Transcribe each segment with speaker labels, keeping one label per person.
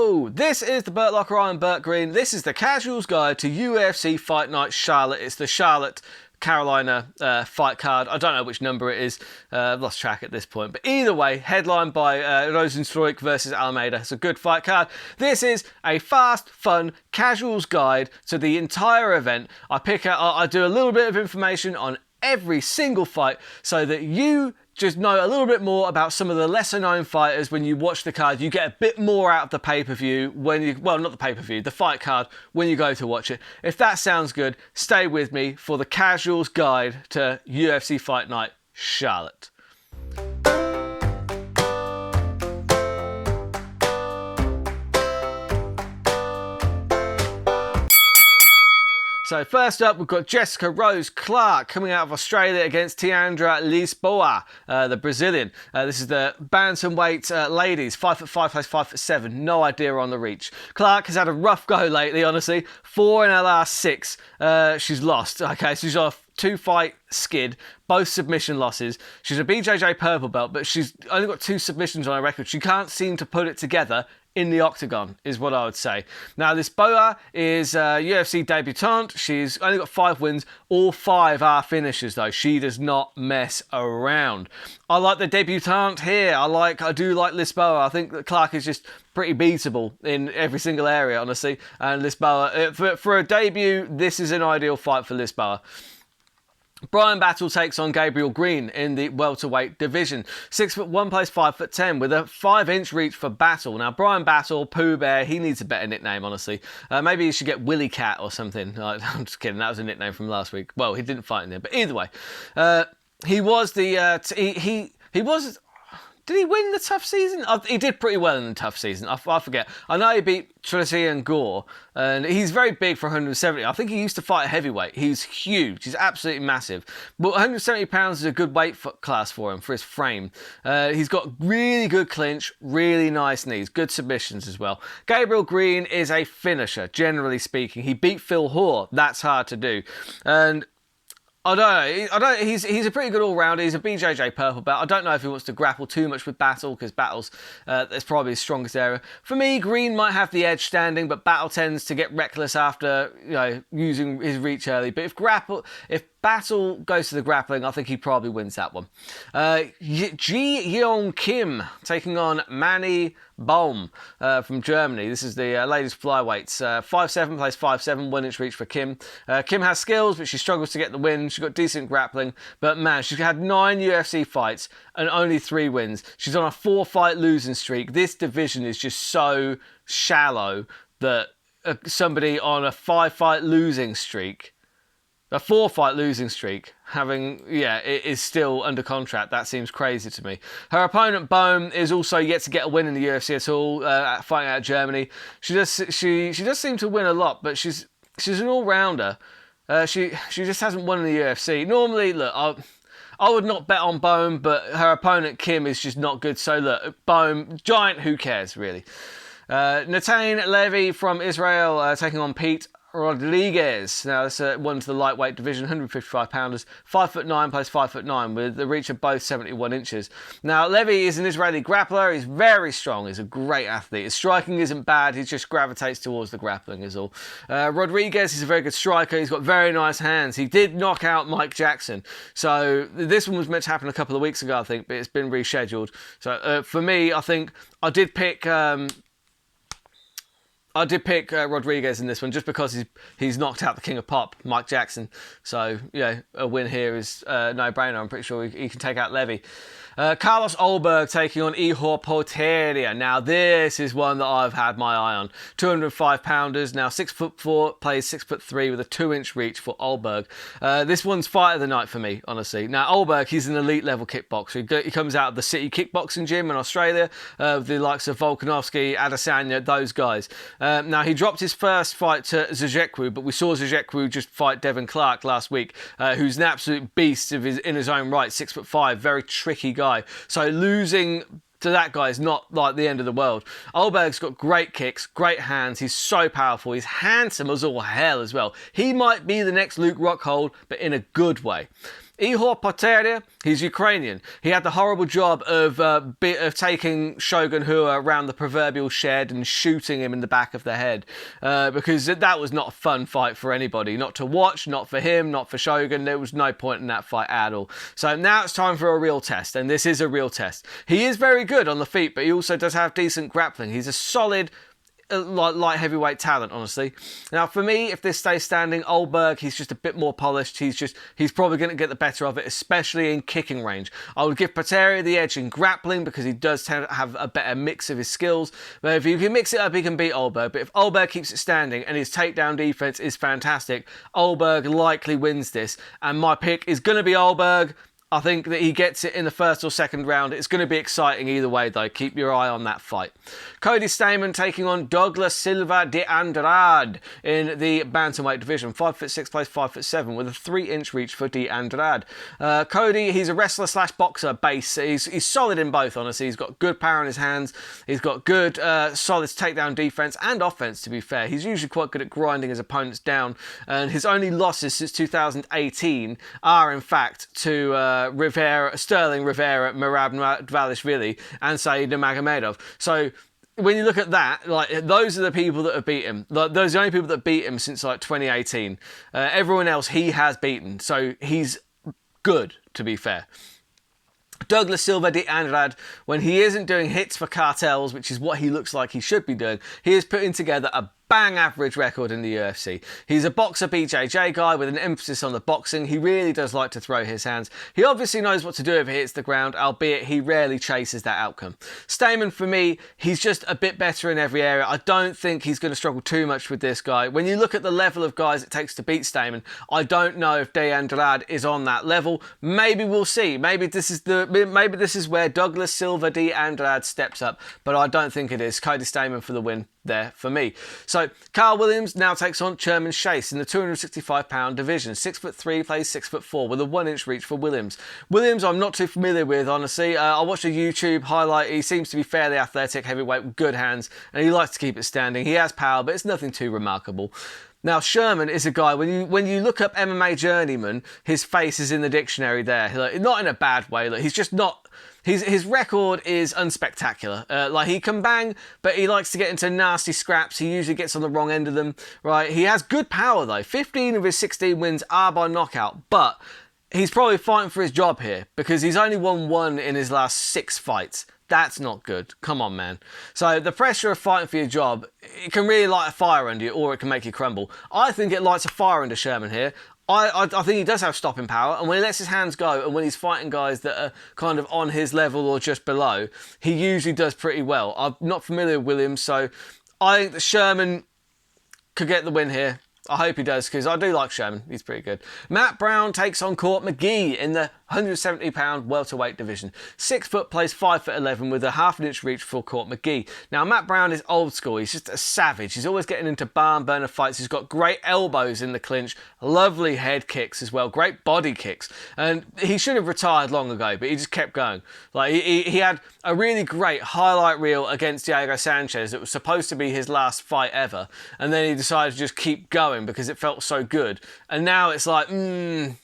Speaker 1: Hello, this is the Burt Locker. I'm Burt Green. This is the casuals guide to UFC Fight Night Charlotte. It's the Charlotte Carolina fight card. I don't know which number it is. I've lost track at this point. But either way, headlined by Rosenstruik versus Almeida. It's a good fight card. This is a fast, fun, casuals guide to the entire event. I do a little bit of information on every single fight so that you just know a little bit more about some of the lesser known fighters. When you watch the card, you get a bit more out of the pay-per-view not the pay-per-view, the fight card when you go to watch it. If that sounds good, stay with me for the casuals guide to UFC Fight Night Charlotte. So first up, we've got Jessica Rose Clark coming out of Australia against Tiandra Lisboa, the Brazilian. This is the bantamweight ladies, 5'5", plays 5'7". No idea on the reach. Clark has had a rough go lately, honestly. 4 in her last 6. She's lost. Okay, so she's off 2-fight skid, both submission losses. She's a BJJ purple belt, but she's only got 2 submissions on her record. She can't seem to put it together in the octagon, is what I would say. Now, Lisboa is a UFC debutante. She's only got 5 wins. All 5 are finishes, though. She does not mess around. I like the debutante here. I do like Lisboa. I think that Clark is just pretty beatable in every single area, honestly. And Lisboa, for a debut, this is an ideal fight for Lisboa. Brian Battle takes on Gabriel Green in the welterweight division. 6'1", plays 5'10", with a 5-inch reach for Battle. Now, Brian Battle, Pooh Bear, he needs a better nickname, honestly. Maybe he should get Willy Cat or something. I'm just kidding, that was a nickname from last week. Well, he didn't fight in there, but either way. He was the... he was... Did he win the tough season? He did pretty well in the tough season. I forget. I know he beat Trillian Gore, and he's very big for 170. I think he used to fight a heavyweight. He's huge. He's absolutely massive. But 170 pounds is a good weight class for him, for his frame. He's got really good clinch, really nice knees, good submissions as well. Gabriel Green is a finisher, generally speaking. He beat Phil Hoare. That's hard to do. And I don't know. He's a pretty good all-rounder. He's a BJJ purple belt. I don't know if he wants to grapple too much with Battle, because Battle's that's probably his strongest area. For me, Green might have the edge standing, but Battle tends to get reckless after using his reach early. But if Battle goes to the grappling, I think he probably wins that one. Ji Yeon Kim taking on Manny Baum from Germany. This is the ladies flyweights. 5'7", plays 5'7", 1-inch reach for Kim. Kim has skills, but she struggles to get the win. She's got decent grappling, but man, she's had 9 UFC fights and only 3 wins. She's on a 4-fight losing streak. This division is just so shallow that somebody on a 5-fight losing streak, a 4-fight losing streak, it is still under contract. That seems crazy to me. Her opponent, Bohm, is also yet to get a win in the UFC at all, fighting out of Germany. She does seem to win a lot, but she's an all-rounder. She just hasn't won in the UFC. Normally, look, I would not bet on Bohm, but her opponent, Kim, is just not good. So look, Bohm, giant, who cares, really? Natan Levy from Israel taking on Pete Rodriguez. Now, this one's the lightweight division, 155 pounders, 5'9", plays 5'9", with the reach of both 71 inches. Now, Levy is an Israeli grappler. He's very strong. He's a great athlete. His striking isn't bad. He just gravitates towards the grappling is all. Rodriguez is a very good striker. He's got very nice hands. He did knock out Mike Jackson. So this one was meant to happen a couple of weeks ago, I think, but it's been rescheduled. So for me, I think I did pick Rodriguez in this one just because he's knocked out the king of pop, Mike Jackson. So, a win here is a no-brainer. I'm pretty sure he can take out Levy. Carlos Olberg taking on Ihor Potieria. Now, this is one that I've had my eye on. 205 pounders, now 6'4", plays 6'3", with a 2-inch reach for Olberg. This one's fight of the night for me, honestly. Now, Olberg, he's an elite level kickboxer. He comes out of the City Kickboxing Gym in Australia, with the likes of Volkanovski, Adesanya, those guys. Now, he dropped his first fight to Zhekwu, but we saw Zhekwu just fight Devin Clark last week, who's an absolute beast in his own right, 6'5", very tricky guy. So losing to that guy is not like the end of the world. Olberg's got great kicks, great hands. He's so powerful. He's handsome as all hell as well. He might be the next Luke Rockhold, but in a good way. Ihor Potieria, he's Ukrainian. He had the horrible job of taking Shogun Hua around the proverbial shed and shooting him in the back of the head, because that was not a fun fight for anybody. Not to watch, not for him, not for Shogun. There was no point in that fight at all. So now it's time for a real test, and this is a real test. He is very good on the feet, but he also does have decent grappling. He's a solid light heavyweight talent, honestly. Now, for me, if this stays standing, Oldberg, he's just a bit more polished. He's probably going to get the better of it, especially in kicking range. I would give Potieria the edge in grappling because he does tend to have a better mix of his skills. But if you can mix it up, he can beat Oldberg. But if Oldberg keeps it standing and his takedown defense is fantastic, Oldberg likely wins this. And my pick is going to be Oldberg. I think that he gets it in the first or second round. It's going to be exciting either way, though. Keep your eye on that fight. Cody Stamann taking on Douglas Silva de Andrade in the bantamweight division. 5'6", plays 5'7", with a 3-inch reach for de Andrade. Cody, he's a wrestler slash boxer base. He's solid in both, honestly. He's got good power in his hands. He's got good, solid takedown defense and offense, to be fair. He's usually quite good at grinding his opponents down. And his only losses since 2018 are, in fact, to Sterling Rivera, Merab Dvalishvili, and Said Nurmagomedov. So when you look at that, like, those are the people that have beat him. Those are the only people that beat him since like 2018. Everyone else he has beaten, so he's good, to be fair. Douglas Silva de Andrade, when he isn't doing hits for cartels, which is what he looks like he should be doing, he is putting together a bang average record in the UFC. He's a boxer BJJ guy with an emphasis on the boxing. He really does like to throw his hands. He obviously knows what to do if he hits the ground, albeit he rarely chases that outcome. Stamann, for me, he's just a bit better in every area. I don't think he's going to struggle too much with this guy. When you look at the level of guys it takes to beat Stamann, I don't know if De Andrade is on that level. Maybe we'll see. Maybe this is where Douglas Silva de Andrade steps up, but I don't think it is. Cody Stamann for the win there for me. So Carl Williams now takes on Sherman Chase in the 265-pound division. 6'3", plays 6'4", with a 1-inch reach for Williams. Williams I'm not too familiar with, honestly. I watched a YouTube highlight. He seems to be fairly athletic, heavyweight with good hands, and he likes to keep it standing. He has power, but it's nothing too remarkable. Now, Sherman is a guy, when you look up MMA Journeyman, his face is in the dictionary there. Like, not in a bad way. Like, he's just not... His record is unspectacular. Like, he can bang, but he likes to get into nasty scraps. He usually gets on the wrong end of them, right? He has good power, though. 15 of his 16 wins are by knockout, but he's probably fighting for his job here because he's only won 1 in his last 6 fights. That's not good. Come on, man. So the pressure of fighting for your job, it can really light a fire under you, or it can make you crumble. I think it lights a fire under Sherman here. I think he does have stopping power, and when he lets his hands go and when he's fighting guys that are kind of on his level or just below, he usually does pretty well. I'm not familiar with Williams, so I think that Sherman could get the win here. I hope he does, because I do like Sherman. He's pretty good. Matt Brown takes on Court McGee in the 170-pound welterweight division. 6 foot, plays 5'11", with a half-inch reach for Court McGee. Now, Matt Brown is old school. He's just a savage. He's always getting into barn burner fights. He's got great elbows in the clinch, lovely head kicks as well, great body kicks. And he should have retired long ago, but he just kept going. Like, he had a really great highlight reel against Diego Sanchez that was supposed to be his last fight ever, and then he decided to just keep going because it felt so good. And now it's like, I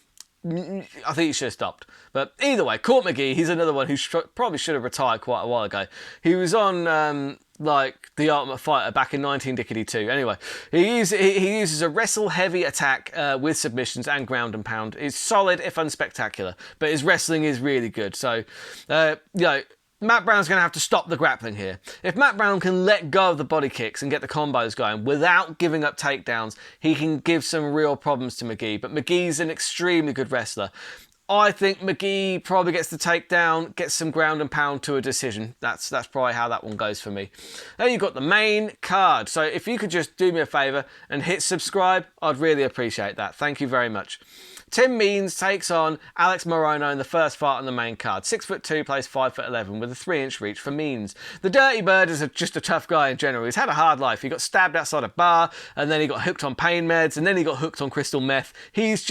Speaker 1: think he should have stopped. But either way, Court McGee, he's another one who probably should have retired quite a while ago. He was on like The Ultimate Fighter back in 1992. Anyway, he uses a wrestle-heavy attack with submissions and ground and pound. He's solid, if unspectacular, but his wrestling is really good. So, you know, Matt Brown's going to have to stop the grappling here. If Matt Brown can let go of the body kicks and get the combos going without giving up takedowns, he can give some real problems to McGee. But McGee's an extremely good wrestler. I think McGee probably gets the takedown, gets some ground and pound to a decision. That's probably how that one goes for me. Then you've got the main card. So if you could just do me a favour and hit subscribe, I'd really appreciate that. Thank you very much. Tim Means takes on Alex Morono in the first fight on the main card. 6'2", plays 5'11", with a 3-inch reach for Means. The Dirty Bird is just a tough guy in general. He's had a hard life. He got stabbed outside a bar, and then he got hooked on pain meds, and then he got hooked on crystal meth. He's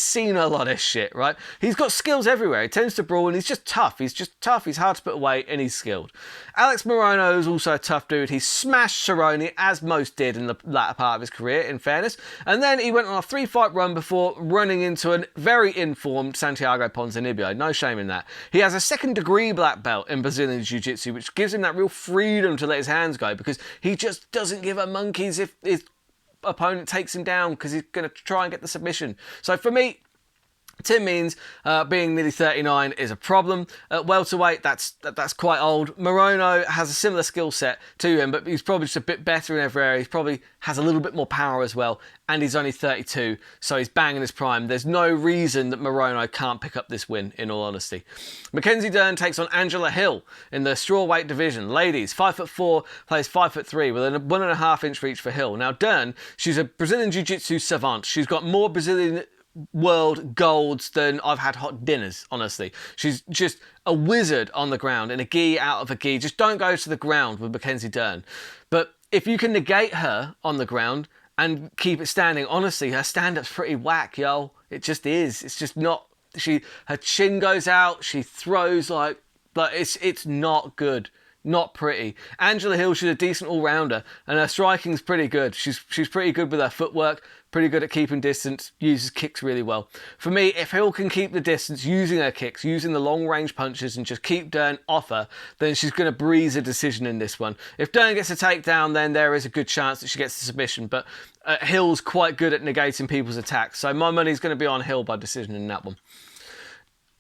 Speaker 1: seen a lot of shit, right? He's got skills everywhere. He tends to brawl and he's just tough. He's hard to put away and he's skilled. Alex Morono is also a tough dude. He smashed Cerrone, as most did in the latter part of his career, in fairness. And then he went on a 3-fight run before running into a very informed Santiago Ponzinibbio. No shame in that. He has a second-degree black belt in Brazilian Jiu-Jitsu, which gives him that real freedom to let his hands go because he just doesn't give a monkeys if his opponent takes him down because he's going to try and get the submission. So for me, Tim Means, being nearly 39 is a problem. At welterweight, that's quite old. Morono has a similar skill set to him, but he's probably just a bit better in every area. He probably has a little bit more power as well, and he's only 32, so he's bang in his prime. There's no reason that Morono can't pick up this win, in all honesty. Mackenzie Dern takes on Angela Hill in the strawweight division. Ladies, 5'4", plays 5'3", with a 1.5-inch reach for Hill. Now, Dern, she's a Brazilian Jiu-Jitsu savant. She's got more Brazilian world golds than I've had hot dinners, honestly. She's just a wizard on the ground, in a gi, out of a gi. Just don't go to the ground with Mackenzie Dern. But if you can negate her on the ground and keep it standing, honestly, her stand-up's pretty whack, yo. It just is. It's just not... Her chin goes out, she throws like it's not good. Not pretty. Angela Hill, she's a decent all-rounder, and her striking's pretty good. She's pretty good with her footwork, pretty good at keeping distance, uses kicks really well. For me, if Hill can keep the distance using her kicks, using the long-range punches, and just keep Dern off her, then she's going to breeze a decision in this one. If Dern gets a takedown, then there is a good chance that she gets the submission, but Hill's quite good at negating people's attacks, so my money's going to be on Hill by decision in that one.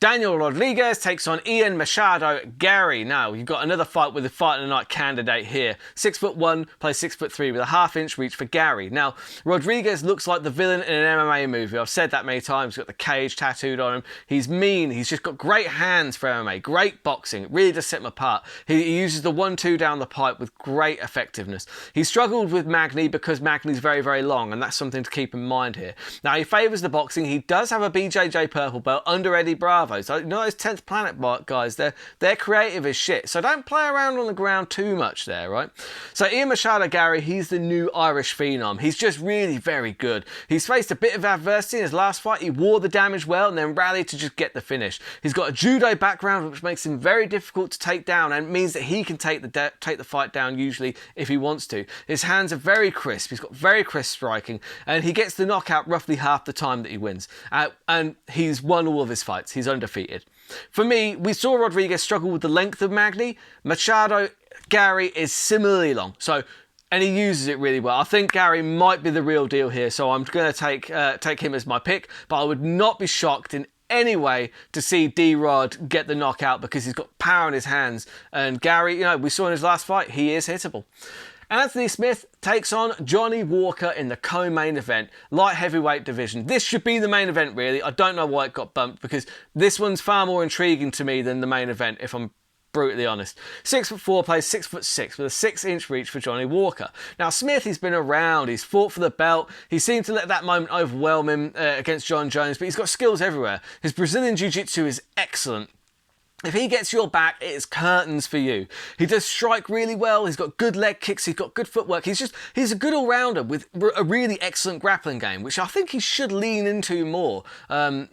Speaker 1: Daniel Rodriguez takes on Ian Machado Gary. Now, you've got another fight with a Fight of the Night candidate here. 6'1", plays 6'3", with a 1/2-inch reach for Gary. Now, Rodriguez looks like the villain in an MMA movie. I've said that many times. He's got the cage tattooed on him. He's mean. He's just got great hands for MMA. Great boxing. It really does set him apart. He uses the 1-2 down the pipe with great effectiveness. He struggled with Magny because Magny's very, very long, and that's something to keep in mind here. Now, he favours the boxing. He does have a BJJ purple belt under Eddie Bravo. So, you know those 10th Planet guys, they're creative as shit. So don't play around on the ground too much there, right? So Ian Machado Gary, he's the new Irish phenom. He's just really very good. He's faced a bit of adversity in his last fight. He wore the damage well and then rallied to just get the finish. He's got a judo background, which makes him very difficult to take down and means that he can take the fight down usually if he wants to. His hands are very crisp. He's got very crisp striking, and he gets the knockout roughly half the time that he wins. And he's won all of his fights. He's undefeated. For me, we saw Rodriguez struggle with the length of Magny. Machado Gary is similarly long, and he uses it really well. I think Gary might be the real deal here, so I'm going to take him as my pick, but I would not be shocked in any way to see D-Rod get the knockout because he's got power in his hands, and Gary, we saw in his last fight, he is hittable. Anthony Smith takes on Johnny Walker in the co-main event, light heavyweight division. This should be the main event, really. I don't know why it got bumped because this one's far more intriguing to me than the main event, if I'm brutally honest. 6'4", plays 6'6", with a 6-inch reach for Johnny Walker. Now, Smith, he's been around. He's fought for the belt. He seemed to let that moment overwhelm him against John Jones, but he's got skills everywhere. His Brazilian Jiu-Jitsu is excellent. If he gets your back, it's curtains for you. He does strike really well. He's got good leg kicks. He's got good footwork. He's a good all-rounder with a really excellent grappling game, which I think he should lean into more. I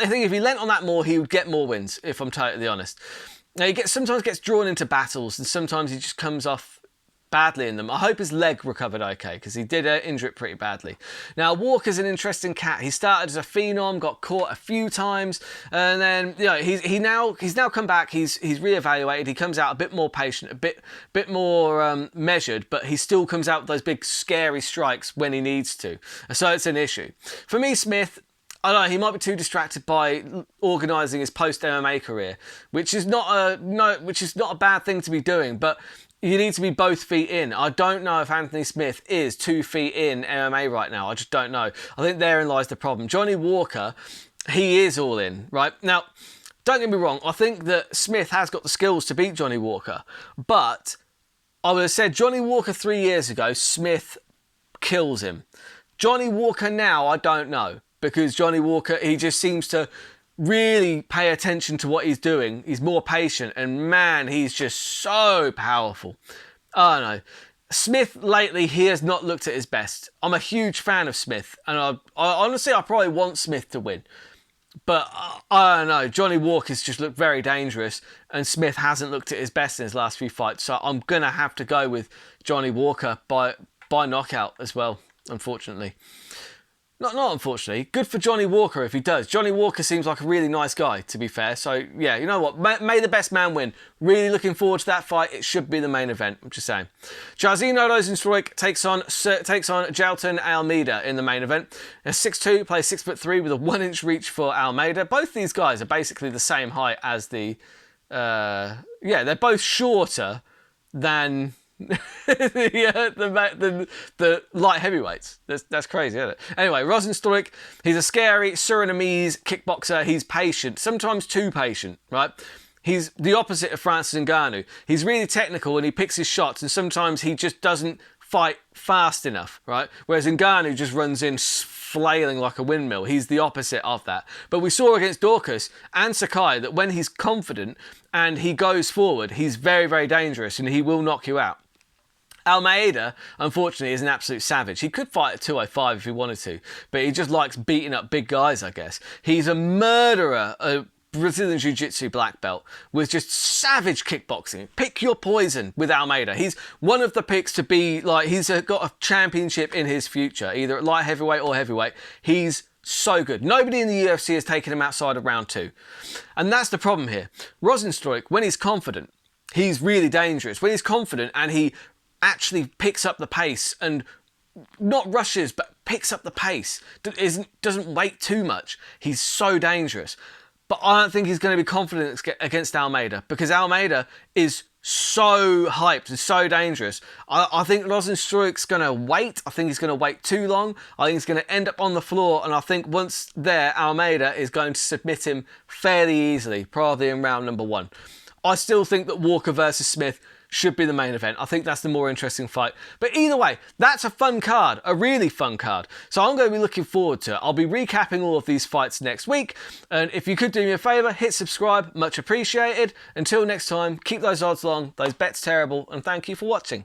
Speaker 1: think if he leant on that more, he would get more wins, if I'm totally honest. Now, he sometimes gets drawn into battles, and sometimes he just comes off badly in them. I hope his leg recovered okay, because he did injure it pretty badly. Now, Walker's an interesting cat. He started as a phenom, got caught a few times, and then he's now come back. He's reevaluated. He comes out a bit more patient, a bit more measured, but he still comes out with those big scary strikes when he needs to. So it's an issue for me. Smith, I don't know, he might be too distracted by organising his post-MMA career, which is not a bad thing to be doing, but you need to be both feet in. I don't know if Anthony Smith is 2 feet in MMA right now. I just don't know. I think therein lies the problem. Johnny Walker, he is all in, right? Now, don't get me wrong. I think that Smith has got the skills to beat Johnny Walker, but I would have said Johnny Walker 3 years ago, Smith kills him. Johnny Walker now, I don't know, because Johnny Walker, he just seems to really pay attention to what he's doing. He's more patient, and man, he's just so powerful. I don't know. Smith lately, he has not looked at his best. I'm a huge fan of Smith, and I honestly, I probably want Smith to win. But I don't know. Johnny Walker's just looked very dangerous, and Smith hasn't looked at his best in his last few fights. So I'm gonna have to go with Johnny Walker by knockout as well. Unfortunately, not unfortunately. Good for Johnny Walker if he does. Johnny Walker seems like a really nice guy, to be fair. So yeah, you know what? May the best man win. Really looking forward to that fight. It should be the main event. I'm just saying. Jairzinho Rozenstruik takes on Jailton Almeida in the main event. A 6'2", plays 6'3" with a 1-inch reach for Almeida. Both these guys are basically the same height as the. They're both shorter than. the light heavyweights. That's crazy, isn't it? Anyway, Rozenstruik, he's a scary Surinamese kickboxer. He's patient, sometimes too patient, right? He's the opposite of Francis Ngannou. He's really technical and he picks his shots, and sometimes he just doesn't fight fast enough, right? Whereas Ngannou just runs in flailing like a windmill. He's the opposite of that. But we saw against Dorcas and Sakai that when he's confident and he goes forward, he's very, very dangerous and he will knock you out. Almeida, unfortunately, is an absolute savage. He could fight at 205 if he wanted to, but he just likes beating up big guys, I guess. He's a murderer, a Brazilian Jiu-Jitsu black belt with just savage kickboxing. Pick your poison with Almeida. He's one of the picks to be, like, he's got a championship in his future, either at light heavyweight or heavyweight. He's so good. Nobody in the UFC has taken him outside of round 2. And that's the problem here. Rozenstruik, when he's confident, he's really dangerous. When he's confident and he actually picks up the pace and not rushes, but picks up the pace, doesn't wait too much, he's so dangerous. But I don't think he's going to be confident against Almeida, because Almeida is so hyped and so dangerous. I think Rozenstruik's going to wait. I think he's going to wait too long. I think he's going to end up on the floor, and I think once there, Almeida is going to submit him fairly easily, probably in round number 1. I still think that Walker versus Smith should be the main event. I think that's the more interesting fight. But either way, that's a fun card, a really fun card. So I'm going to be looking forward to it. I'll be recapping all of these fights next week. And if you could do me a favour, hit subscribe, much appreciated. Until next time, keep those odds long, those bets terrible, and thank you for watching.